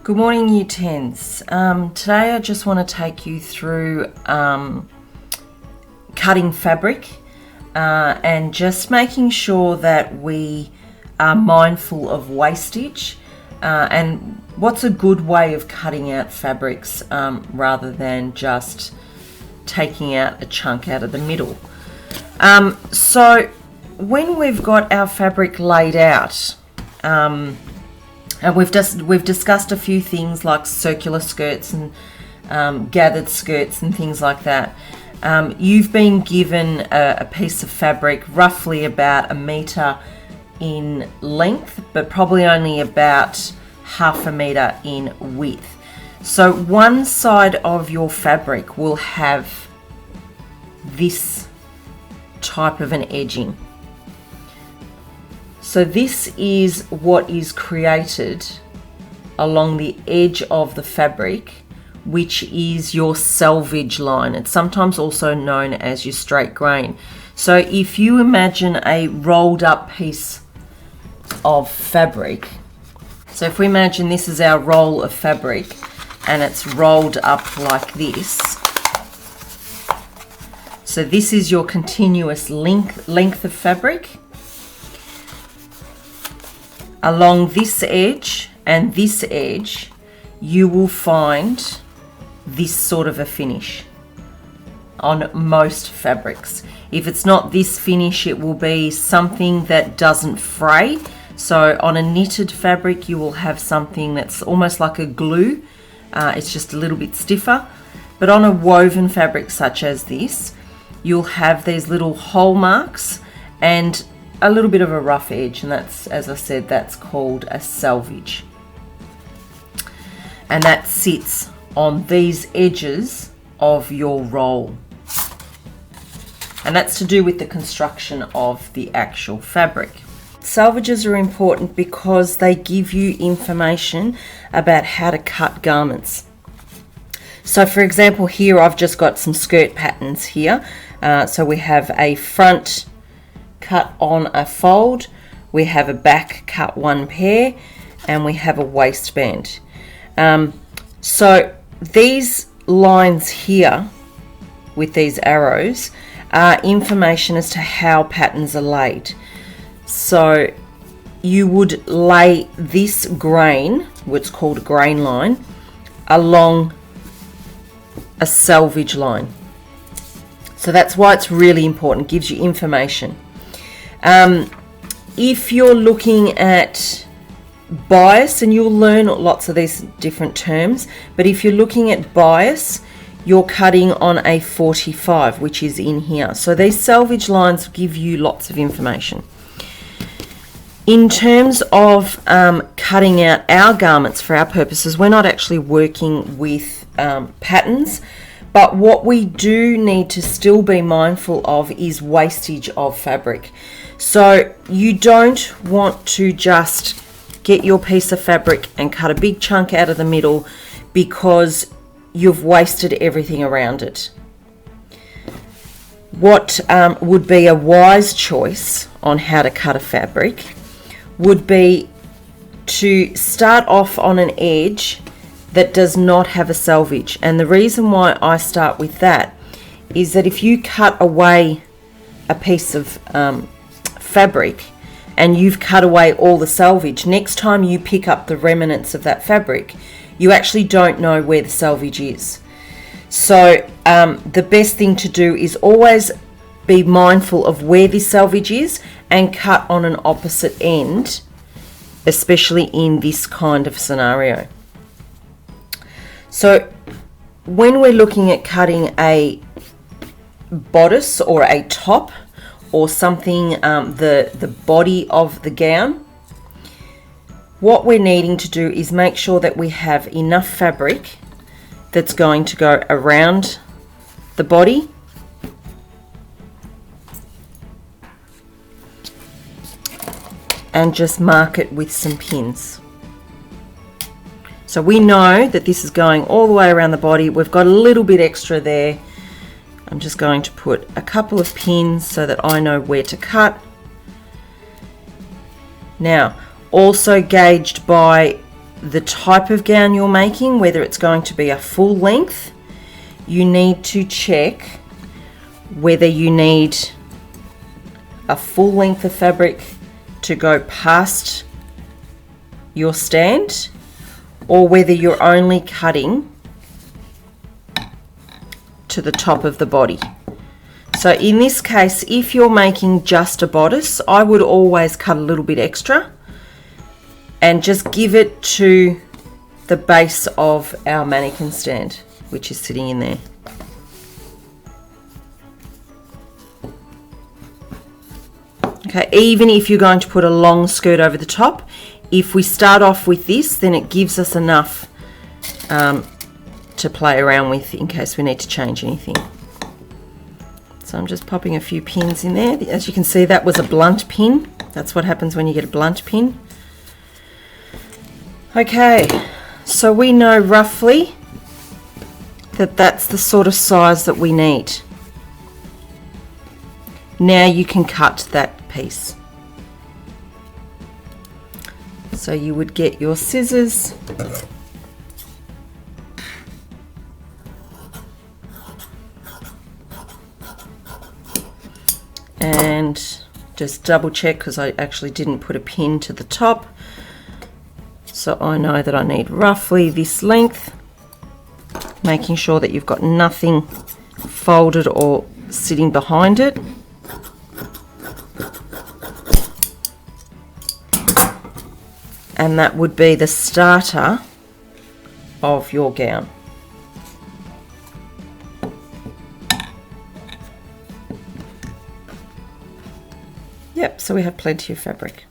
Good morning, Year 10s. Today I just want to take you through cutting fabric and just making sure that we are mindful of wastage and what's a good way of cutting out fabrics rather than just taking out a chunk out of the middle. So when we've got our fabric laid out, and we've discussed a few things like circular skirts and gathered skirts and things like that. You've been given a piece of fabric roughly about 1 metre in length, but probably only about 1/2 metre in width. So one side of your fabric will have this type of an edging. So this is what is created along the edge of the fabric, which is your selvage line. It's sometimes also known as your straight grain. So if you imagine a rolled up piece of fabric, so if we imagine this is our roll of fabric and it's rolled up like this, so this is your continuous length of fabric. Along this edge and this edge, you will find this sort of a finish on most fabrics. If it's not this finish, it will be something that doesn't fray. So on a knitted fabric, you will have something that's almost like a glue. It's just a little bit stiffer. But on a woven fabric such as this, you'll have these little hole marks and a little bit of a rough edge, and that's, as I said, that's called a selvage. And that sits on these edges of your roll. And that's to do with the construction of the actual fabric. Selvages are important because they give you information about how to cut garments. So for example, here I've just got some skirt patterns here. So we have a front cut on a fold, we have a back cut one pair, and we have a waistband. So these lines here with these arrows are information as to how patterns are laid. So you would lay this grain, what's called a grain line, along a selvage line. So that's why it's really important, it gives you information. If you're looking at bias, and you'll learn lots of these different terms, but if you're looking at bias, you're cutting on a 45, which is in here. So these selvage lines give you lots of information. In terms of cutting out our garments for our purposes, we're not actually working with patterns, but what we do need to still be mindful of is wastage of fabric. So you don't want to just get your piece of fabric and cut a big chunk out of the middle because you've wasted everything around it. What would be a wise choice on how to cut a fabric would be to start off on an edge that does not have a selvage. And the reason why I start with that is that if you cut away a piece of fabric and you've cut away all the selvage, next time you pick up the remnants of that fabric, you actually don't know where the selvage is. So the best thing to do is always be mindful of where this selvage is and cut on an opposite end, especially in this kind of scenario. So when we're looking at cutting a bodice or a top or something, the body of the gown, what we're needing to do is make sure that we have enough fabric that's going to go around the body and just mark it with some pins. So we know that this is going all the way around the body. We've got a little bit extra there. I'm just going to put a couple of pins so that I know where to cut. Now, also gauged by the type of gown you're making, whether it's going to be a full length, you need to check whether you need a full length of fabric to go past your stand, or whether you're only cutting to the top of the body. So in this case, if you're making just a bodice, I would always cut a little bit extra and just give it to the base of our mannequin stand, which is sitting in there. Okay, even if you're going to put a long skirt over the top, if we start off with this, then it gives us enough to play around with in case we need to change anything. So I'm just popping a few pins in there. As you can see, that was a blunt pin. That's what happens when you get a blunt pin. Okay, so we know roughly that that's the sort of size that we need. Now you can cut that piece. So you would get your scissors and just double check, because I actually didn't put a pin to the top. So I know that I need roughly this length, making sure that you've got nothing folded or sitting behind it. And that would be the starter of your gown. Yep, so we have plenty of fabric.